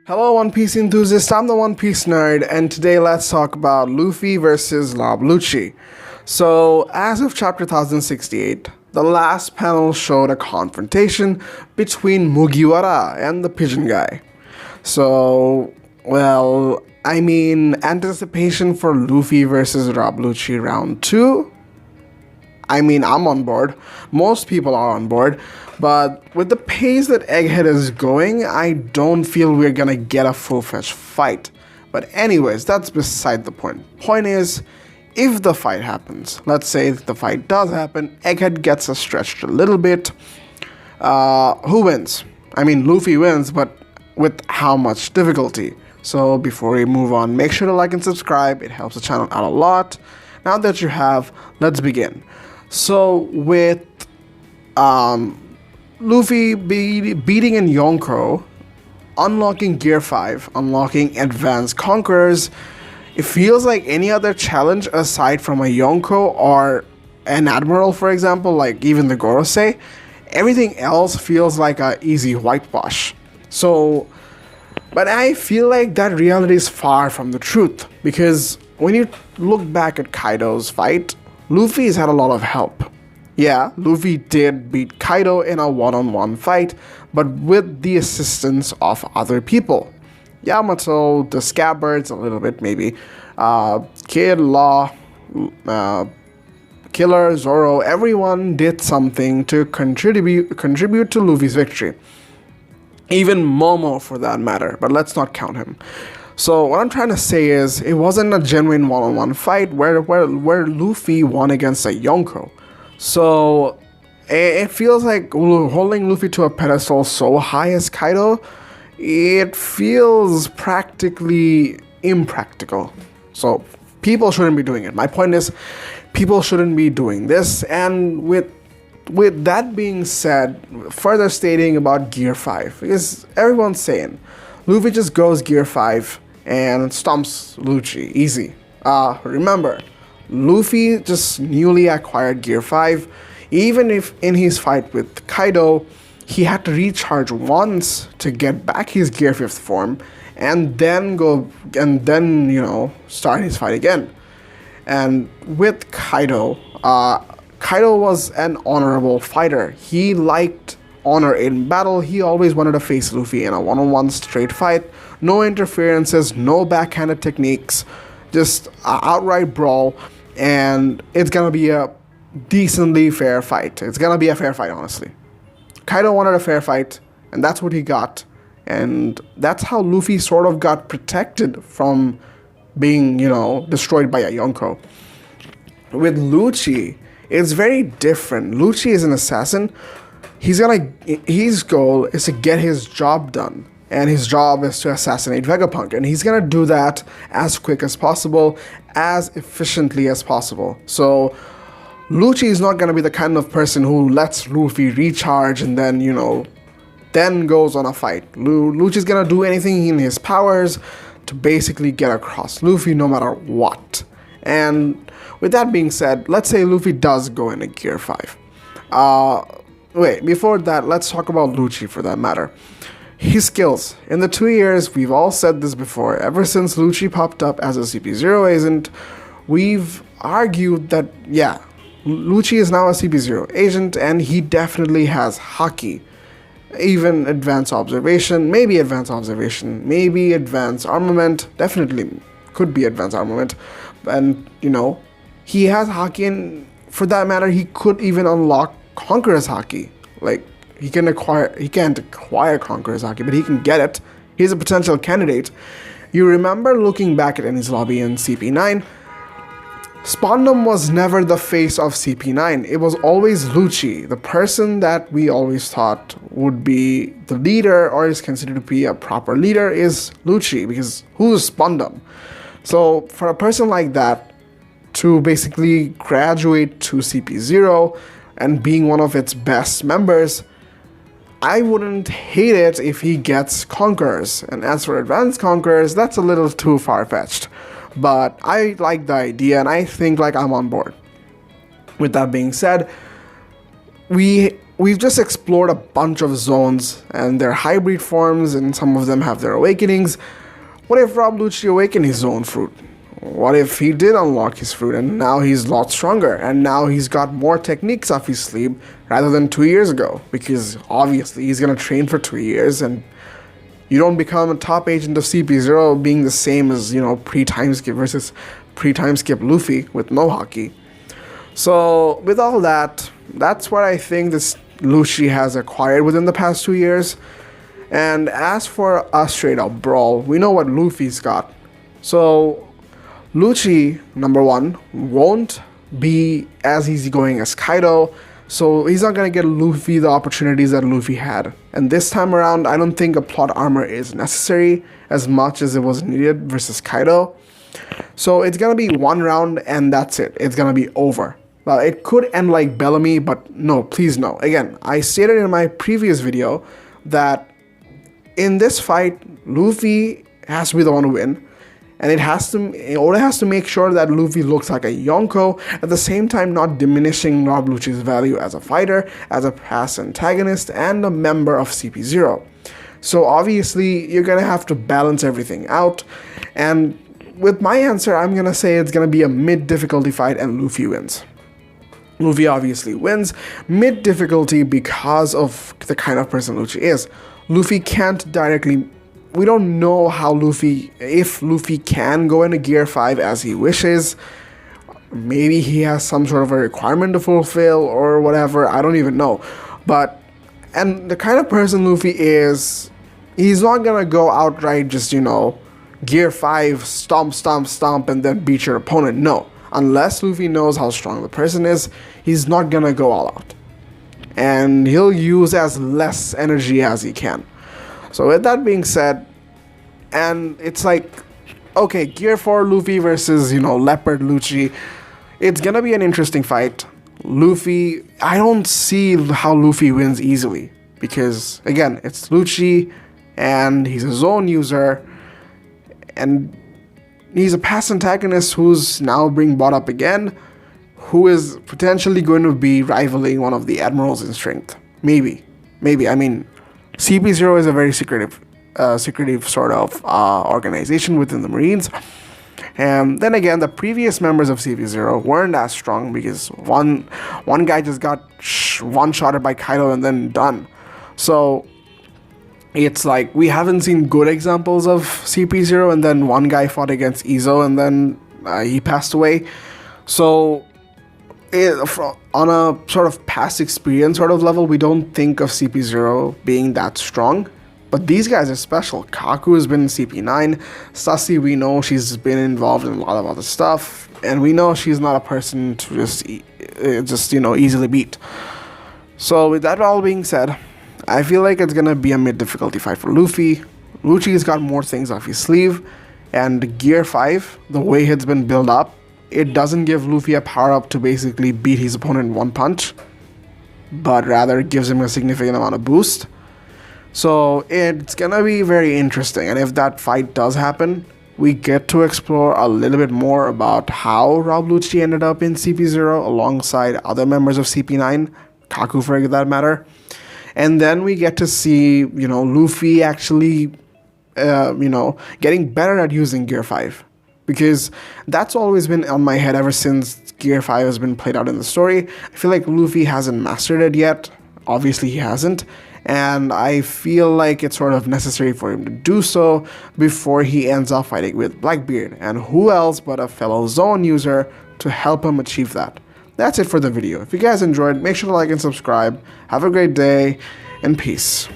Hello One Piece enthusiasts, I'm the One Piece nerd, and today let's talk about Luffy versus Lucci. So, as of chapter 1068, the last panel showed a confrontation between Mugiwara and the pigeon guy. So, anticipation for Luffy versus Lucci round 2? I'm on board. Most people are on board. But with the pace that Egghead is going, I don't feel we're gonna get a full-fledged fight. But anyways, that's beside the point. Point is, if the fight happens, let's say the fight does happen, Egghead gets us stretched a little bit. Who wins? Luffy wins, but with how much difficulty? So before we move on, make sure to like and subscribe. It helps the channel out a lot. Now that you have, let's begin. So with Luffy beating in Yonko, unlocking Gear 5, unlocking Advanced Conquerors, it feels like any other challenge aside from a Yonko or an Admiral, for example, like even the Gorosei, everything else feels like a easy whitewash. But I feel like that reality is far from the truth, because when you look back at Kaido's fight, Luffy's had a lot of help. Yeah, Luffy did beat Kaido in a one-on-one fight, but with the assistance of other people. Yamato, the Scabbards, a little bit maybe, Kid, Law, Killer, Zoro, everyone did something to contribute to Luffy's victory. Even Momo for that matter, but let's not count him. So what I'm trying to say is, it wasn't a genuine one-on-one fight where Luffy won against a Yonko. So it feels like holding Luffy to a pedestal so high as Kaido, it feels practically impractical. So people shouldn't be doing it. My point is, people shouldn't be doing this. And with that being said, further stating about Gear 5, because everyone's saying Luffy just goes Gear 5 and stomps Lucci, easy. Remember, Luffy just newly acquired Gear 5. Even if in his fight with Kaido, he had to recharge once to get back his Gear 5th form, and then start his fight again. And with Kaido, Kaido was an honorable fighter. He liked honor in battle. He always wanted to face Luffy in a one-on-one straight fight. No interferences, no backhanded techniques, just an outright brawl, and it's gonna be a decently fair fight. It's gonna be a fair fight, honestly. Kaido wanted a fair fight, and that's what he got. And that's how Luffy sort of got protected from being, destroyed by a Yonko. With Lucci, it's very different. Lucci is an assassin. His goal is to get his job done, and his job is to assassinate Vegapunk, and he's gonna do that as quick as possible, as efficiently as possible. So Lucci is not gonna be the kind of person who lets Luffy recharge and then goes on a fight. Lucci's gonna do anything in his powers to basically get across Luffy no matter what. And with that being said, let's say Luffy does go into Gear 5. Before that, let's talk about Lucci for that matter. His skills. In the 2 years, we've all said this before, ever since Lucci popped up as a CP0 agent, we've argued that, yeah, Lucci is now a CP0 agent, and he definitely has Haki. Even advanced observation, maybe advanced armament, definitely could be advanced armament. And, he has Haki, and for that matter, he could even unlock Conqueror's Haki. Like, he can't acquire Conqueror's Haki, but he can get it. He's a potential candidate. You remember looking back at Enies Lobby in CP9, Spondum was never the face of CP9. It was always Lucci, the person that we always thought would be the leader or is considered to be a proper leader is Lucci, because who's Spondum? So for a person like that to basically graduate to CP0 and being one of its best members, I wouldn't hate it if he gets Conquerors. And as for Advanced Conquerors, that's a little too far-fetched. But I like the idea, and I think I'm on board. With that being said, we we've just explored a bunch of zones and their hybrid forms, and some of them have their awakenings. What if Rob Lucci awakened his own fruit? What if he did unlock his fruit and now he's a lot stronger and now he's got more techniques up his sleeve rather than 2 years ago? Because obviously he's gonna train for 2 years, and you don't become a top agent of CP0 being the same as, pre-time skip versus pre-time skip Luffy with no haki. So with all that, that's what I think this Lucci has acquired within the past 2 years. And as for a straight up brawl, we know what Luffy's got. So Lucci, number one, won't be as easygoing as Kaido, so he's not going to get Luffy the opportunities that Luffy had. And this time around, I don't think a plot armor is necessary as much as it was needed versus Kaido. So it's going to be one round and that's it. It's going to be over. Well, it could end like Bellamy, but no, please no. Again, I stated in my previous video that in this fight, Luffy has to be the one to win. And Oda has to make sure that Luffy looks like a Yonko, at the same time not diminishing Rob Lucci's value as a fighter, as a past antagonist, and a member of CP0. So obviously, you're going to have to balance everything out. And with my answer, I'm going to say it's going to be a mid-difficulty fight and Luffy wins. Luffy obviously wins mid-difficulty because of the kind of person Lucci is. Luffy can't directly... We don't know how if Luffy can go into Gear 5 as he wishes. Maybe he has some sort of a requirement to fulfill or whatever, I don't even know. And the kind of person Luffy is, he's not gonna go outright just, Gear 5, stomp, and then beat your opponent. No. Unless Luffy knows how strong the person is, he's not gonna go all out. And he'll use as less energy as he can. So with that being said, and it's like, okay, Gear 4 Luffy versus, Leopard Lucci. It's gonna be an interesting fight. Luffy, I don't see how Luffy wins easily. Because, again, it's Lucci, and he's a zone user, and he's a past antagonist who's now being brought up again, who is potentially going to be rivaling one of the admirals in strength. Maybe. I mean, CP0 is a very secretive sort of organization within the Marines. And then again, the previous members of CP0 weren't as strong because one guy just got one-shotted by Kaido and then done. So it's like we haven't seen good examples of CP0, and then one guy fought against Izo and then he passed away. So on a sort of past experience sort of level, we don't think of CP0 being that strong. But these guys are special. Kaku has been in CP9. Sassi, we know she's been involved in a lot of other stuff. And we know she's not a person to just easily beat. So with that all being said, I feel like it's going to be a mid-difficulty fight for Luffy. Lucci's got more things off his sleeve. And Gear 5, the way it's been built up, it doesn't give Luffy a power-up to basically beat his opponent in one punch, but rather gives him a significant amount of boost. So it's gonna be very interesting, and if that fight does happen, we get to explore a little bit more about how Rob Lucci ended up in CP0 alongside other members of CP9, Kaku for that matter. And then we get to see, Luffy actually, getting better at using Gear 5. Because that's always been on my head ever since Gear 5 has been played out in the story. I feel like Luffy hasn't mastered it yet. Obviously he hasn't. And I feel like it's sort of necessary for him to do so before he ends up fighting with Blackbeard. And who else but a fellow Zone user to help him achieve that. That's it for the video. If you guys enjoyed, make sure to like and subscribe. Have a great day, and peace.